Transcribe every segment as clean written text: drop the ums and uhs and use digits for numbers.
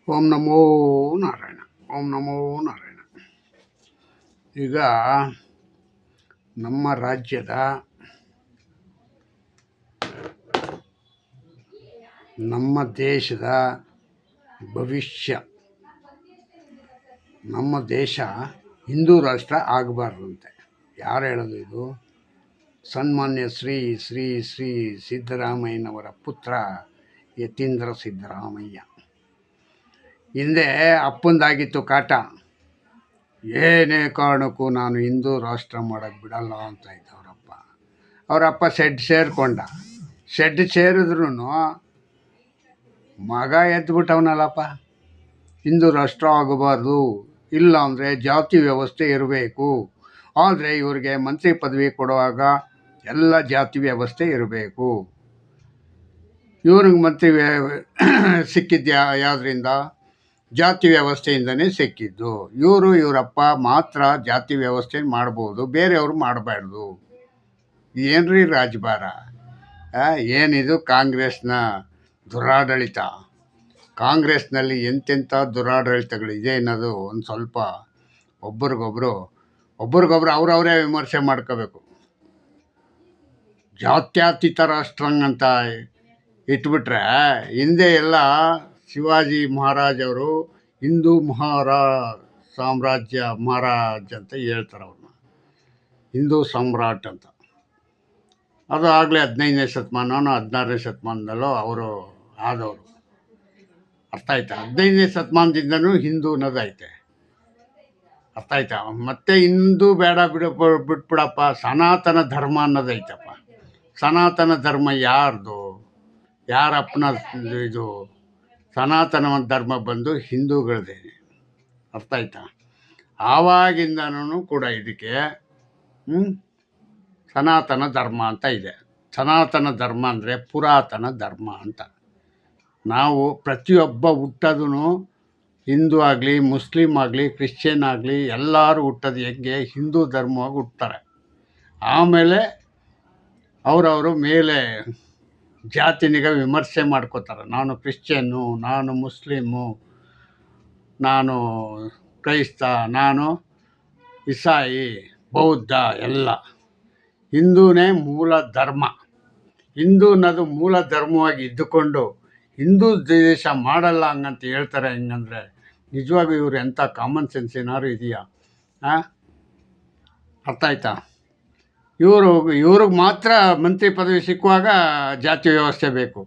ಓಂ ನಮೋ ನಾರಾಯಣ. ಓಂ ನಮೋ ನಾರಾಯಣ. ಈಗ ನಮ್ಮ ರಾಜ್ಯದ, ನಮ್ಮ ದೇಶದ ಭವಿಷ್ಯ, ನಮ್ಮ ದೇಶ ಹಿಂದೂ ರಾಷ್ಟ್ರ ಆಗಬಾರ್ದಂತೆ. ಯಾರು ಹೇಳೋದು ಇದು? ಸನ್ಮಾನ್ಯ ಶ್ರೀ ಶ್ರೀ ಶ್ರೀ ಸಿದ್ದರಾಮಯ್ಯನವರ ಪುತ್ರ ಯತೀಂದ್ರ ಸಿದ್ದರಾಮಯ್ಯ. ಹಿಂದೆ ಅಪ್ಪಂದಾಗಿತ್ತು ಕಾಟ. ಏನೇ ಕಾರಣಕ್ಕೂ ನಾನು ಹಿಂದೂ ರಾಷ್ಟ್ರ ಮಾಡೋಕ್ಕೆ ಬಿಡಲ್ಲ ಅಂತ ಇದ್ದ ಅವರಪ್ಪ ಶೆಡ್ ಸೇರಿಕೊಂಡ. ಶೆಡ್ ಸೇರಿದ್ರೂ ಮಗ ಎದ್ಬಿಟ್ಟವನಲ್ಲಪ್ಪ, ಹಿಂದೂ ರಾಷ್ಟ್ರ ಆಗಬಾರ್ದು, ಇಲ್ಲ ಅಂದರೆ ಜಾತಿ ವ್ಯವಸ್ಥೆ ಇರಬೇಕು, ಆದರೆ ಇವ್ರಿಗೆ ಮಂತ್ರಿ ಪದವಿ ಕೊಡುವಾಗ ಎಲ್ಲ ಜಾತಿ ವ್ಯವಸ್ಥೆ ಇರಬೇಕು. ಇವ್ರಿಗೆ ಮಂತ್ರಿ ಸಿಕ್ಕಿದ್ಯಾ? ಯಾವುದರಿಂದ? ಜಾತಿ ವ್ಯವಸ್ಥೆಯಿಂದನೇ ಸಿಕ್ಕಿದ್ದು. ಇವರಪ್ಪ ಮಾತ್ರ ಜಾತಿ ವ್ಯವಸ್ಥೆ ಮಾಡ್ಬೋದು, ಬೇರೆಯವರು ಮಾಡಬಾರ್ದು. ಏನ್ರಿ ರಾಜಭಾರ? ಏನಿದು ಕಾಂಗ್ರೆಸ್ನ ದುರಾಡಳಿತ? ಕಾಂಗ್ರೆಸ್ನಲ್ಲಿ ಎಂತೆಂಥ ದುರಾಡಳಿತಗಳಿದೆ ಅನ್ನೋದು ಒಂದು ಸ್ವಲ್ಪ ಒಬ್ರಿಗೊಬ್ರು ಅವರವರೇ ವಿಮರ್ಶೆ ಮಾಡ್ಕೋಬೇಕು. ಜಾತ್ಯತೀತ ರಾಷ್ಟ್ರಂಗಂತ ಇಟ್ಬಿಟ್ರೆ, ಹಿಂದೆ ಎಲ್ಲ ಶಿವಾಜಿ ಮಹಾರಾಜವರು ಹಿಂದೂ ಸಾಮ್ರಾಜ್ಯ ಮಹಾರಾಜ್ ಅಂತ ಹೇಳ್ತಾರೆ ಅವ್ರನ್ನ, ಹಿಂದೂ ಸಾಮ್ರಾಟ್ ಅಂತ. ಅದು ಆಗಲೇ 15ನೇ ಶತಮಾನನೋ 16ನೇ ಶತಮಾನದಲ್ಲೋ ಅವರು ಆದವರು. ಅರ್ಥ ಆಯ್ತಾ? 15ನೇ ಶತಮಾನದಿಂದನೂ ಹಿಂದೂ ಅನ್ನೋದೈತೆ. ಅರ್ಥ ಆಯ್ತಾ? ಮತ್ತೆ ಹಿಂದೂ ಬೇಡ ಬಿಟ್ಬಿಡಪ್ಪ, ಸನಾತನ ಧರ್ಮ ಅನ್ನೋದೈತಪ್ಪ. ಸನಾತನ ಧರ್ಮ ಯಾರ್ದು? ಯಾರಪ್ಪನ ಇದು? ಸನಾತನ ಧರ್ಮ ಬಂದು ಹಿಂದೂಗಳದೇನೆ. ಅರ್ಥ ಆಯ್ತಾ? ಆವಾಗಿಂದನೂ ಕೂಡ ಇದಕ್ಕೆ ಸನಾತನ ಧರ್ಮ ಅಂತ ಇದೆ. ಸನಾತನ ಧರ್ಮ ಅಂದರೆ ಪುರಾತನ ಧರ್ಮ ಅಂತ. ನಾವು ಪ್ರತಿಯೊಬ್ಬ ಹುಟ್ಟೋದೂ ಹಿಂದೂ ಆಗಲಿ, ಮುಸ್ಲಿಮ್ ಆಗಲಿ, ಕ್ರಿಶ್ಚಿಯನ್ ಆಗಲಿ, ಎಲ್ಲರೂ ಹುಟ್ಟೋದು ಹೆಂಗೆ? ಹಿಂದೂ ಧರ್ಮವಾಗಿ ಹುಟ್ತಾರೆ. ಆಮೇಲೆ ಅವರವರು ಮೇಲೆ ಜಾತಿನಿಗೆ ವಿಮರ್ಶೆ ಮಾಡ್ಕೋತಾರೆ. ನಾನು ಕ್ರಿಶ್ಚಿಯನ್ನು, ನಾನು ಮುಸ್ಲಿಮು, ನಾನು ಕ್ರೈಸ್ತ, ನಾನು ಇಸಾಯಿ, ಬೌದ್ಧ, ಎಲ್ಲ. ಹಿಂದೂನೇ ಮೂಲ ಧರ್ಮ. ಹಿಂದೂ ಅನ್ನೋದು ಮೂಲ ಧರ್ಮವಾಗಿ ಇದ್ದುಕೊಂಡು ಹಿಂದೂ ದೇಶ ಮಾಡಲ್ಲ ಹಂಗಂತ ಹೇಳ್ತಾರೆ. ಹೆಂಗಂದರೆ ನಿಜವಾಗೂ ಇವರು ಎಂಥ ಕಾಮನ್ ಸೆನ್ಸ್ ಏನಾದ್ರು ಇದೆಯಾ? ಅರ್ಥ ಆಯ್ತಾ? ಇವ್ರಿಗೆ ಮಾತ್ರ ಮಂತ್ರಿ ಪದವಿ ಸಿಕ್ಕುವಾಗ ಜಾತಿ ವ್ಯವಸ್ಥೆ ಬೇಕು,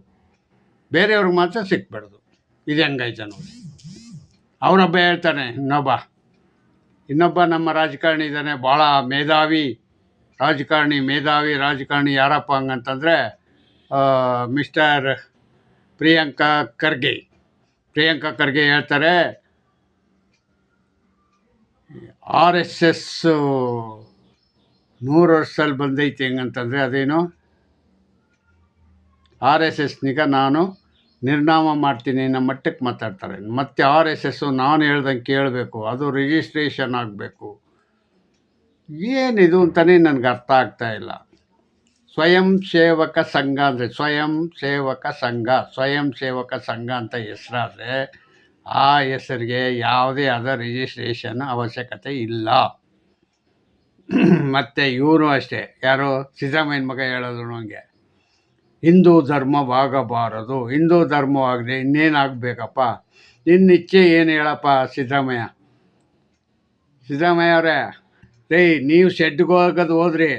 ಬೇರೆಯವ್ರಿಗೆ ಮಾತ್ರ ಸಿಕ್ಬಾರ್ದು. ಇದು ಹೆಂಗೈತೆ ನೋಡಿ. ಅವರೊಬ್ಬ ಹೇಳ್ತಾನೆ, ಇನ್ನೊಬ್ಬ ನಮ್ಮ ರಾಜಕಾರಣಿ ಇದ್ದಾನೆ, ಭಾಳ ಮೇಧಾವಿ ರಾಜಕಾರಣಿ ಯಾರಪ್ಪ ಹಂಗಂತಂದರೆ ಮಿಸ್ಟರ್ ಪ್ರಿಯಾಂಕಾ ಖರ್ಗೆ ಹೇಳ್ತಾರೆ, RSS 100 ವರ್ಷದಲ್ಲಿ ಬಂದೈತೆ. ಹೆಂಗಂತಂದರೆ ಅದೇನು, RSSನಿಗೆ ನಾನು ನಿರ್ನಾಮ ಮಾಡ್ತೀನಿ ನಮ್ಮ ಮಟ್ಟಕ್ಕೆ ಮಾತಾಡ್ತಾರೆ. ಮತ್ತು RSS ನಾನು ಹೇಳ್ದಂಗೆ ಕೇಳಬೇಕು, ಅದು ರಿಜಿಸ್ಟ್ರೇಷನ್ ಆಗಬೇಕು. ಏನಿದು ಅಂತಲೇ ನನಗೆ ಅರ್ಥ ಆಗ್ತಾಯಿಲ್ಲ. ಸ್ವಯಂ ಸೇವಕ ಸಂಘ ಅಂದರೆ ಸ್ವಯಂ ಸೇವಕ ಸಂಘ ಅಂತ ಹೆಸರಾದರೆ ಆ ಹೆಸರಿಗೆ ಯಾವುದೇ ಆದ ರಿಜಿಸ್ಟ್ರೇಷನ್ ಅವಶ್ಯಕತೆ ಇಲ್ಲ. ಮತ್ತು ಇವರು ಅಷ್ಟೇ, ಯಾರು ಸಿದ್ದರಾಮಯ್ಯನ ಮಗ ಹೇಳಿದ್ರು ಹಂಗೆ, ಹಿಂದೂ ಧರ್ಮವಾಗಬಾರದು. ಹಿಂದೂ ಧರ್ಮವಾಗದೆ ಇನ್ನೇನಾಗಬೇಕಪ್ಪ? ನಿನ್ನ ಇಚ್ಛೆ ಏನು ಹೇಳಪ್ಪ ಸಿದ್ದರಾಮಯ್ಯ ಅವರೇ? ನೀವು ಶೆಡ್ಗೆ ಹೋದ್ರಿ,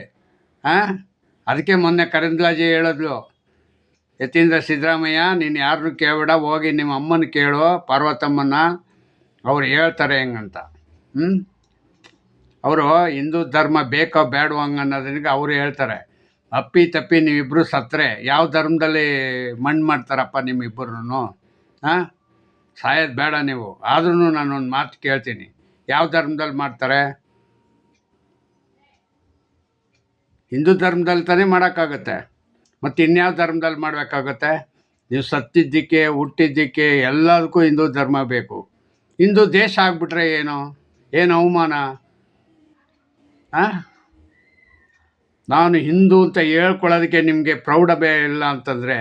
ಅದಕ್ಕೆ ಮೊನ್ನೆ ಕರಂದ್ಲಾಜೆ ಹೇಳಿದ್ಲು, ಯತೀಂದ್ರ ಸಿದ್ದರಾಮಯ್ಯ ನೀನು ಯಾರನ್ನೂ ಕೇಳಬೇಡ, ಹೋಗಿ ನಿಮ್ಮ ಅಮ್ಮನ ಕೇಳು, ಪಾರ್ವತಮ್ಮನ, ಅವ್ರು ಹೇಳ್ತಾರೆ ಹೆಂಗಂತ. ಅವರು ಹಿಂದೂ ಧರ್ಮ ಬೇಕೋ ಬೇಡೋ ಅನ್ನೋದನಿಗೆ ಅವರು ಹೇಳ್ತಾರೆ. ಅಪ್ಪಿ ತಪ್ಪಿ ನೀವಿಬ್ಬರು ಸತ್ತರೆ ಯಾವ ಧರ್ಮದಲ್ಲಿ ಮಣ್ಣು ಮಾಡ್ತಾರಪ್ಪ ನಿಮ್ಮಿಬ್ಬರೂ? ಸಾಯೋದು ಬೇಡ ನೀವು. ಆದ್ರೂ ನಾನೊಂದು ಮಾತು ಕೇಳ್ತೀನಿ, ಯಾವ ಧರ್ಮದಲ್ಲಿ ಮಾಡ್ತಾರೆ? ಹಿಂದೂ ಧರ್ಮದಲ್ಲಿ ತಾನೇ ಮಾಡೋಕ್ಕಾಗುತ್ತೆ, ಮತ್ತು ಇನ್ಯಾವ ಧರ್ಮದಲ್ಲಿ ಮಾಡಬೇಕಾಗುತ್ತೆ? ನೀವು ಸತ್ತಿದ್ದಕ್ಕೆ, ಹುಟ್ಟಿದ್ದಕ್ಕೆ ಎಲ್ಲದಕ್ಕೂ ಹಿಂದೂ ಧರ್ಮ ಬೇಕು. ಹಿಂದೂ ದೇಶ ಆಗಿಬಿಟ್ರೆ ಏನು ಅವಮಾನ? ನಾನು ಹಿಂದೂ ಅಂತ ಹೇಳ್ಕೊಳ್ಳೋದಕ್ಕೆ ನಿಮಗೆ ಪ್ರೌಢ ಇಲ್ಲ ಅಂತಂದರೆ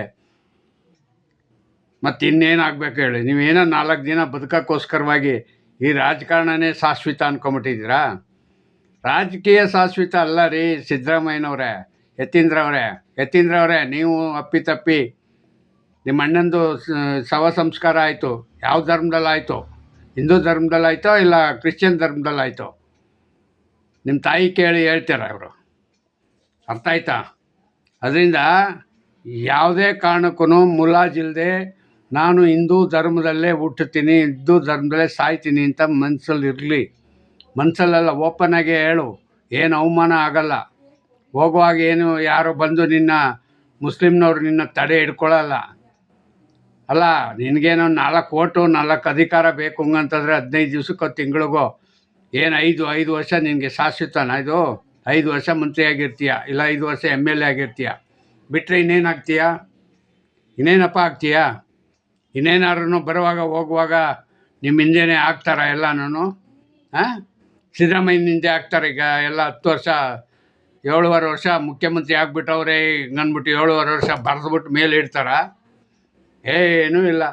ಮತ್ತು ಇನ್ನೇನಾಗಬೇಕು ಹೇಳಿ? ನೀವೇನೋ 4 ದಿನ ಬದುಕೋಕ್ಕೋಸ್ಕರವಾಗಿ ಈ ರಾಜಕಾರಣನೇ ಶಾಶ್ವತ ಅಂದ್ಕೊಂಬಿಟ್ಟಿದ್ದೀರಾ? ರಾಜಕೀಯ ಶಾಶ್ವತ ಅಲ್ಲ ರೀ ಸಿದ್ದರಾಮಯ್ಯನವರೇ, ಯತೀಂದ್ರವರೇ, ನೀವು ಅಪ್ಪಿತಪ್ಪಿ ನಿಮ್ಮ ಅಣ್ಣಂದು ಶವ ಸಂಸ್ಕಾರ ಆಯಿತು. ಯಾವ ಧರ್ಮದಲ್ಲಾಯಿತು? ಹಿಂದೂ ಧರ್ಮದಲ್ಲಾಯಿತೋ ಇಲ್ಲ ಕ್ರಿಶ್ಚಿಯನ್ ಧರ್ಮದಲ್ಲಾಯಿತೋ? ನಿಮ್ಮ ತಾಯಿ ಕೇಳಿ ಹೇಳ್ತಾರೆ ಅವರು. ಅರ್ಥ ಆಯ್ತಾ? ಅದರಿಂದ ಯಾವುದೇ ಕಾರಣಕ್ಕೂ ಮುಲಾಜಿಲ್ಲದೆ ನಾನು ಹಿಂದೂ ಧರ್ಮದಲ್ಲೇ ಹುಟ್ಟುತ್ತೀನಿ, ಹಿಂದೂ ಧರ್ಮದಲ್ಲೇ ಸಾಯ್ತೀನಿ ಅಂತ ಮನಸ್ಸಲ್ಲಿರಲಿ. ಮನಸ್ಸಲ್ಲೆಲ್ಲ ಓಪನ್ನಾಗೆ ಹೇಳು, ಏನು ಅವಮಾನ ಆಗಲ್ಲ. ಹೋಗುವಾಗ ಏನು ಯಾರು ಬಂದು ನಿನ್ನ ಮುಸ್ಲಿಮ್ನವ್ರು ನಿನ್ನ ತಡೆ ಹಿಡ್ಕೊಳ್ಳಲ್ಲ. ಅಲ್ಲ, ನಿನಗೇನೋ 4 ಓಟು 4 ಅಧಿಕಾರ ಬೇಕು ಹಂಗಂತಂದರೆ 15 ದಿವ್ಸಕ್ಕೋ ತಿಂಗಳಿಗೋ ಏನು 5 ವರ್ಷ ನಿನಗೆ ಶಾಶ್ವತನ? ಇದು 5 ವರ್ಷ ಮಂತ್ರಿ ಆಗಿರ್ತೀಯ, ಇಲ್ಲ 5 ವರ್ಷ MLA ಆಗಿರ್ತೀಯ. ಬಿಟ್ಟರೆ ಇನ್ನೇನಾಗ್ತೀಯ? ಇನ್ನೇನಪ್ಪ ಆಗ್ತೀಯ? ಇನ್ನೇನಾದ್ರೂ ಬರುವಾಗ ಹೋಗುವಾಗ ನಿಮ್ಮ ಹಿಂದೆನೇ ಆಗ್ತಾರ ಎಲ್ಲನೂ? ಹಾಂ, ಸಿದ್ದರಾಮಯ್ಯನ ಹಿಂದೆ ಆಗ್ತಾರೆ. ಈಗ ಎಲ್ಲ 10 ವರ್ಷ 7.5 ವರ್ಷ ಮುಖ್ಯಮಂತ್ರಿ ಆಗಿಬಿಟ್ಟವ್ರೆ ಹಿಂಗನ್ಬಿಟ್ಟು 7.5 ವರ್ಷ ಬರೆದ್ಬಿಟ್ಟು ಮೇಲೆ ಇಡ್ತಾರ? ಏನೂ ಇಲ್ಲ.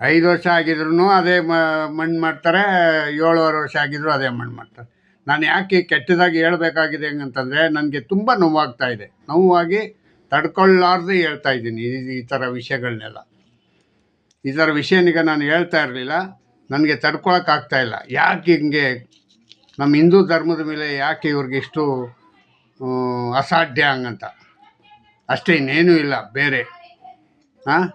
5 ವರ್ಷ ಆಗಿದ್ರು ಅದೇ ಮಣ್ಣು ಮಾಡ್ತಾರೆ, 7.5 ವರ್ಷ ಆಗಿದ್ರು ಅದೇ ಮಣ್ಣು ಮಾಡ್ತಾರೆ. ನಾನು ಯಾಕೆ ಕೆಟ್ಟದಾಗಿ ಹೇಳ್ಬೇಕಾಗಿದೆ ಹೆಂಗಂತಂದರೆ, ನನಗೆ ತುಂಬ ನೋವಾಗ್ತಾಯಿದೆ. ನೋವಾಗಿ ತಡ್ಕೊಳ್ಳಾರ್ದು ಹೇಳ್ತಾ ಇದ್ದೀನಿ ಈ ಥರ ವಿಷಯಗಳನ್ನೆಲ್ಲ. ಈ ಥರ ವಿಷಯನೀಗ ನಾನು ಹೇಳ್ತಾ ಇರಲಿಲ್ಲ, ನನಗೆ ತಡ್ಕೊಳಕ್ಕಾಗ್ತಾಯಿಲ್ಲ. ಯಾಕೆ ಹಿಂಗೆ ನಮ್ಮ ಹಿಂದೂ ಧರ್ಮದ ಮೇಲೆ ಯಾಕೆ ಇವ್ರಿಗಿಷ್ಟು ಅಸಾಧ್ಯ ಹಂಗಂತ ಅಷ್ಟೇ, ಇನ್ನೇನೂ ಇಲ್ಲ ಬೇರೆ. ಹಾಂ,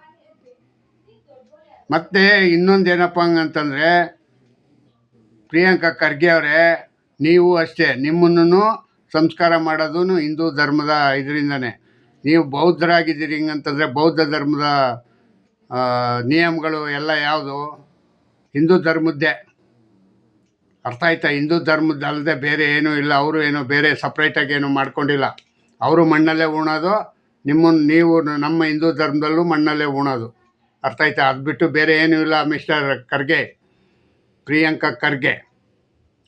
ಮತ್ತು ಇನ್ನೊಂದೇನಪ್ಪ ಹಂಗಂತಂದರೆ, ಪ್ರಿಯಾಂಕಾ ಖರ್ಗೆ ಅವರೇ, ನೀವು ಅಷ್ಟೇ, ನಿಮ್ಮನ್ನು ಸಂಸ್ಕಾರ ಮಾಡೋದು ಹಿಂದೂ ಧರ್ಮದ ಇದರಿಂದನೇ. ನೀವು ಬೌದ್ಧರಾಗಿದ್ದೀರಿ ಹಿಂಗಂತಂದರೆ ಬೌದ್ಧ ಧರ್ಮದ ನಿಯಮಗಳು ಎಲ್ಲ ಯಾವುದು? ಹಿಂದೂ ಧರ್ಮದ್ದೇ. ಅರ್ಥ ಆಯ್ತಾ? ಹಿಂದೂ ಧರ್ಮದ ಅಲ್ಲದೆ ಬೇರೆ ಏನೂ ಇಲ್ಲ. ಅವರು ಏನೋ ಬೇರೆ ಸಪ್ರೇಟಾಗಿ ಏನೂ ಮಾಡ್ಕೊಂಡಿಲ್ಲ. ಅವರು ಮಣ್ಣಲ್ಲೇ ಉಣೋದು, ನೀವು ನಮ್ಮ ಹಿಂದೂ ಧರ್ಮದಲ್ಲೂ ಮಣ್ಣಲ್ಲೇ ಉಣೋದು. ಅರ್ಥ ಆಯ್ತಾ? ಅದು ಬಿಟ್ಟು ಬೇರೆ ಏನೂ ಇಲ್ಲ. ಮಿಸ್ಟರ್ ಖರ್ಗೆ, ಪ್ರಿಯಾಂಕಾ ಖರ್ಗೆ,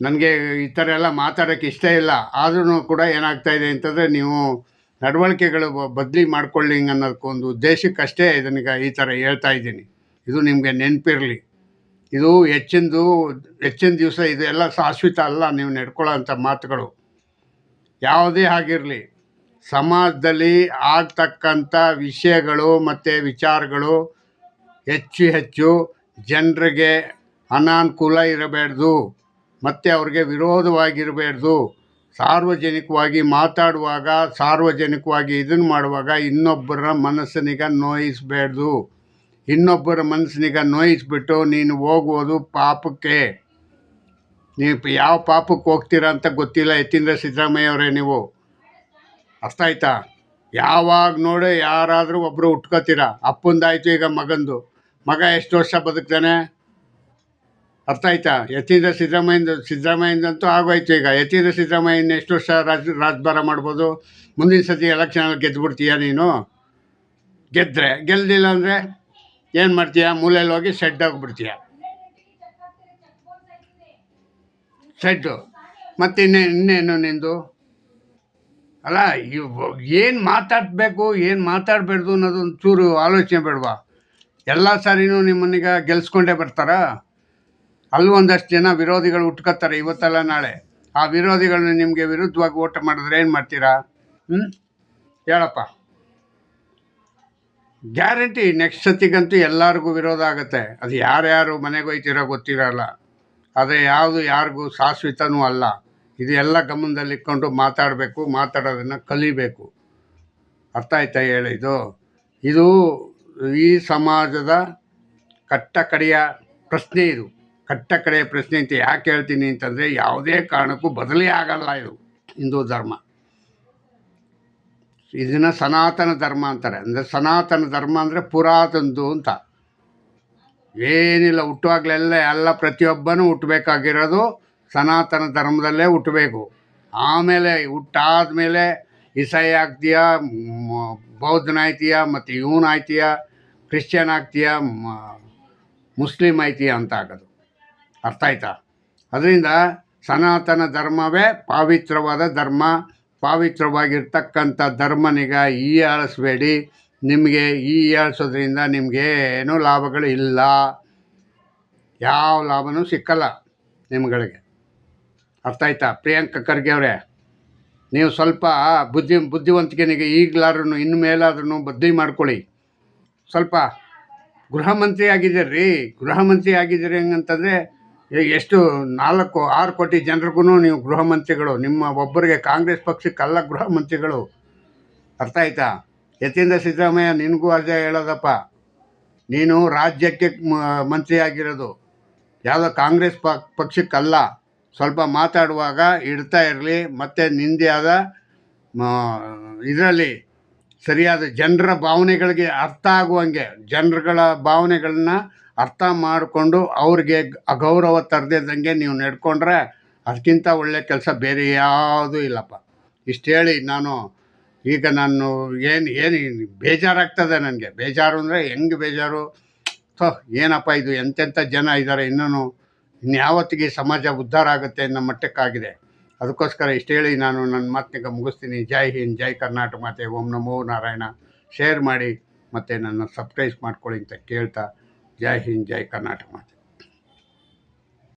ನನಗೆ ಈ ಥರ ಎಲ್ಲ ಮಾತಾಡೋಕ್ಕೆ ಇಷ್ಟ ಇಲ್ಲ. ಆದ್ರೂ ಕೂಡ ಏನಾಗ್ತಾಯಿದೆ ಅಂತಂದರೆ, ನೀವು ನಡವಳಿಕೆಗಳು ಬದಲಿ ಮಾಡ್ಕೊಳ್ಳಿ ಅನ್ನೋದಕ್ಕೊಂದು ಉದ್ದೇಶಕ್ಕಷ್ಟೇ ಇದನ್ನೀಗ ಈ ಥರ ಹೇಳ್ತಾ ಇದ್ದೀನಿ. ಇದು ನಿಮಗೆ ನೆನಪಿರಲಿ. ಇದು ಹೆಚ್ಚಿನ ದಿವಸ ಇದು ಎಲ್ಲ ಶಾಶ್ವತ ಅಲ್ಲ. ನೀವು ನಡ್ಕೊಳ್ಳೋ ಅಂಥ ಮಾತುಗಳು ಯಾವುದೇ ಆಗಿರಲಿ, ಸಮಾಜದಲ್ಲಿ ಆಗ್ತಕ್ಕಂಥ ವಿಷಯಗಳು ಮತ್ತು ವಿಚಾರಗಳು ಹೆಚ್ಚು ಜನರಿಗೆ ಅನಾನುಕೂಲ ಇರಬಾರ್ದು ಮತ್ತು ಅವ್ರಿಗೆ ವಿರೋಧವಾಗಿರಬಾರ್ದು. ಸಾರ್ವಜನಿಕವಾಗಿ ಮಾತಾಡುವಾಗ, ಸಾರ್ವಜನಿಕವಾಗಿ ಇದನ್ನು ಮಾಡುವಾಗ ಇನ್ನೊಬ್ಬರ ಮನಸ್ಸಿನಿಗೆ ನೋಯಿಸಬಾರ್ದು. ಇನ್ನೊಬ್ಬರ ಮನಸ್ಸಿನಿಗೆ ನೋಯಿಸ್ಬಿಟ್ಟು ನೀನು ಹೋಗುವುದು ಪಾಪಕ್ಕೆ. ನೀವು ಯಾವ ಪಾಪಕ್ಕೆ ಹೋಗ್ತೀರಾ ಅಂತ ಗೊತ್ತಿಲ್ಲ ಯತೀಂದ್ರ ಸಿದ್ದರಾಮಯ್ಯ ಅವರೇ ನೀವು. ಅರ್ಥ ಆಯ್ತಾ? ಯಾವಾಗ ನೋಡಿ ಯಾರಾದರೂ ಒಬ್ಬರು ಉಟ್ಕೋತೀರ. ಅಪ್ಪಂದಾಯಿತು, ಈಗ ಮಗ ಎಷ್ಟು ವರ್ಷ ಬದುಕ್ತಾನೆ? ಅರ್ಥ ಆಯ್ತಾ? ಯತೀಂದ್ರ ಸಿದ್ದರಾಮಯ್ಯಂದಂತೂ ಆಗೋಯ್ತು. ಈಗ ಯತೀಂದ್ರ ಸಿದ್ದರಾಮಯ್ಯನ ಎಷ್ಟು ವರ್ಷ ರಾಜಭಾರ ಮಾಡ್ಬೋದು? ಮುಂದಿನ ಸತಿ ಎಲೆಕ್ಷನಲ್ಲಿ ಗೆದ್ದುಬಿಡ್ತೀಯ ನೀನು. ಗೆದ್ದಿಲ್ಲ ಅಂದರೆ ಏನು ಮಾಡ್ತೀಯ? ಮೂಲೆಯಲ್ಲಿ ಹೋಗಿ ಶೆಡ್ ಹೋಗ್ಬಿಡ್ತೀಯ. ಶೆಡ್ಡು ಮತ್ತು ಇನ್ನೇನು ನಿಂದು? ಅಲ್ಲ, ಏನು ಮಾತಾಡಬೇಕು, ಏನು ಮಾತಾಡಬಾರ್ದು ಅನ್ನೋದು ಒಂಚೂರು ಆಲೋಚನೆ ಬೇಡವಾ? ಎಲ್ಲ ಸಾರಿನೂ ನಿಮ್ಮನ್ನೀಗ ಗೆಲ್ಸ್ಕೊಂಡೇ ಬರ್ತಾರಾ? ಅಲ್ಲೂ ಒಂದಷ್ಟು ಜನ ವಿರೋಧಿಗಳು ಉಟ್ಕೋತಾರೆ ಇವತ್ತಲ್ಲ ನಾಳೆ. ಆ ವಿರೋಧಿಗಳನ್ನ ನಿಮಗೆ ವಿರುದ್ಧವಾಗಿ ಓಟ್ ಮಾಡಿದ್ರೆ ಏನು ಮಾಡ್ತೀರಾ? ಹೇಳಪ್ಪ. ಗ್ಯಾರಂಟಿ ನೆಕ್ಸ್ಟ್ ಸತಿಗಂತೂ ಎಲ್ಲರಿಗೂ ವಿರೋಧ ಆಗುತ್ತೆ. ಅದು ಯಾರ್ಯಾರು ಮನೆಗೆ ಹೋಯ್ತಿರೋ ಗೊತ್ತಿರೋಲ್ಲ. ಆದರೆ ಯಾರಿಗೂ ಶಾಶ್ವತನೂ ಅಲ್ಲ. ಇದು ಎಲ್ಲ ಗಮನದಲ್ಲಿಟ್ಕೊಂಡು ಮಾತಾಡೋದನ್ನು ಕಲಿಬೇಕು. ಅರ್ಥ ಆಯ್ತಾ ಹೇಳಿದ್ದು? ಇದು ಈ ಸಮಾಜದ ಕಟ್ಟಕಡೆಯ ಪ್ರಶ್ನೆ. ಇದು ಕಟ್ಟಕಡೆಯ ಪ್ರಶ್ನೆ ಅಂತ ಯಾಕೆ ಹೇಳ್ತೀನಿ ಅಂತಂದರೆ, ಯಾವುದೇ ಕಾರಣಕ್ಕೂ ಬದಲೇ ಆಗಲ್ಲ ಇದು ಹಿಂದೂ ಧರ್ಮ. ಇದನ್ನು ಸನಾತನ ಧರ್ಮ ಅಂತಾರೆ. ಅಂದರೆ ಸನಾತನ ಧರ್ಮ ಅಂದರೆ ಪುರಾತನದು ಅಂತ. ಏನಿಲ್ಲ, ಹುಟ್ಟುವಾಗಲೆಲ್ಲ ಎಲ್ಲ ಪ್ರತಿಯೊಬ್ಬನೂ ಹುಟ್ಟಬೇಕಾಗಿರೋದು ಸನಾತನ ಧರ್ಮದಲ್ಲೇ ಹುಟ್ಟಬೇಕು. ಆಮೇಲೆ ಹುಟ್ಟಾದ್ಮೇಲೆ ಇಸಾಯಿ ಆಗ್ತೀಯಾ, ಬೌದ್ಧನ ಆಯ್ತೀಯಾ, ಮತ್ತು ಇವನು ಆಯ್ತೀಯಾ, ಕ್ರಿಶ್ಚಿಯನ್ ಆಗ್ತೀಯಾ, ಮುಸ್ಲಿಮ್ ಆಯ್ತೀಯಾ ಅಂತ ಆಗೋದು. ಅರ್ಥ ಆಯ್ತಾ? ಅದರಿಂದ ಸನಾತನ ಧರ್ಮವೇ ಪವಿತ್ರವಾದ ಧರ್ಮ. ಪವಿತ್ರವಾಗಿರ್ತಕ್ಕಂಥ ಧರ್ಮನಿಗ ಹೀಯಾಳಿಸ್ಬೇಡಿ, ನಿಮಗೆ ಈ ಹೇಳ್ಸೋದ್ರಿಂದ ನಿಮಗೇನೂ ಲಾಭಗಳು ಇಲ್ಲ, ಯಾವ ಲಾಭನೂ ಸಿಕ್ಕಲ್ಲ ನಿಮ್ಗಳಿಗೆ. ಅರ್ಥ ಆಯ್ತಾ? ಪ್ರಿಯಾಂಕ ಖರ್ಗೆ ಅವರೇ, ನೀವು ಸ್ವಲ್ಪ ಬುದ್ಧಿವಂತಿಕೆನಿಗೆ ಈಗಲಾದ್ರೂ ಇನ್ನು ಮೇಲಾದ್ರೂ ಬುದ್ಧಿ ಮಾಡ್ಕೊಳ್ಳಿ. ಸ್ವಲ್ಪ ಗೃಹ ಮಂತ್ರಿ ಆಗಿದ್ದೀರಿ. ಗೃಹ ಮಂತ್ರಿ ಆಗಿದ್ದೀರಿ ಹೆಂಗಂತಂದರೆ ಎಷ್ಟು 4-6 ಕೋಟಿ ಜನರಿಗೂ ನೀವು ಗೃಹ ಮಂತ್ರಿಗಳು. ನಿಮ್ಮ ಒಬ್ಬರಿಗೆ ಕಾಂಗ್ರೆಸ್ ಪಕ್ಷಕ್ಕಲ್ಲ ಗೃಹ ಮಂತ್ರಿಗಳು. ಅರ್ಥ ಆಯ್ತಾ? ಯತೀಂದ್ರ ಸಿದ್ದರಾಮಯ್ಯ, ನಿನಗೂ ಅದೇ ಹೇಳೋದಪ್ಪ. ನೀನು ರಾಜ್ಯಕ್ಕೆ ಮಂತ್ರಿ ಆಗಿರೋದು, ಯಾವುದೋ ಕಾಂಗ್ರೆಸ್ ಪಕ್ಷಕ್ಕಲ್ಲ. ಸ್ವಲ್ಪ ಮಾತಾಡುವಾಗ ಇಡ್ತಾ ಇರಲಿ, ಮತ್ತು ನಿಂದೆ ಆದ ಇದರಲ್ಲಿ ಸರಿಯಾದ ಜನರ ಭಾವನೆಗಳಿಗೆ ಅರ್ಥ ಆಗುವಂಗೆ, ಜನರುಗಳ ಭಾವನೆಗಳನ್ನ ಅರ್ಥ ಮಾಡಿಕೊಂಡು ಅವ್ರಿಗೆ ಅಗೌರವ ತರದಿದ್ದಂಗೆ ನೀವು ನಡ್ಕೊಂಡ್ರೆ ಅದಕ್ಕಿಂತ ಒಳ್ಳೆ ಕೆಲಸ ಬೇರೆ ಯಾವುದೂ ಇಲ್ಲಪ್ಪ. ಇಷ್ಟು ಹೇಳಿ ನಾನು ಏನು ಬೇಜಾರಾಗ್ತದೆ ನನಗೆ. ಬೇಜಾರು ಅಂದರೆ ಹೆಂಗೆ ಬೇಜಾರು, ಏನಪ್ಪ ಇದು, ಎಂತೆಂಥ ಜನ ಇದ್ದಾರೆ, ಇನ್ಯಾವತ್ತಿಗೆ ಸಮಾಜ ಉದ್ಧಾರ ಆಗುತ್ತೆ ಅನ್ನೋ ಮಟ್ಟಕ್ಕಾಗಿದೆ. ಅದಕ್ಕೋಸ್ಕರ ಇಷ್ಟು ಹೇಳಿ ನಾನು ನನ್ನ ಮಾತನ್ನ ಮುಗಿಸ್ತೀನಿ. ಜೈ ಹಿಂದ್, ಜೈ ಕರ್ನಾಟಕ ಮಾತೆ, ಓಂ ನಮೋ ನಾರಾಯಣ. ಶೇರ್ ಮಾಡಿ ಮತ್ತು ನನ್ನ ಸಬ್ಸ್ಕ್ರೈಬ್ ಮಾಡ್ಕೊಳ್ಳಿ ಅಂತ ಕೇಳ್ತಾ, ಜೈ ಹಿಂದ್, ಜೈ ಕರ್ನಾಟಕ ಮಾತೆ.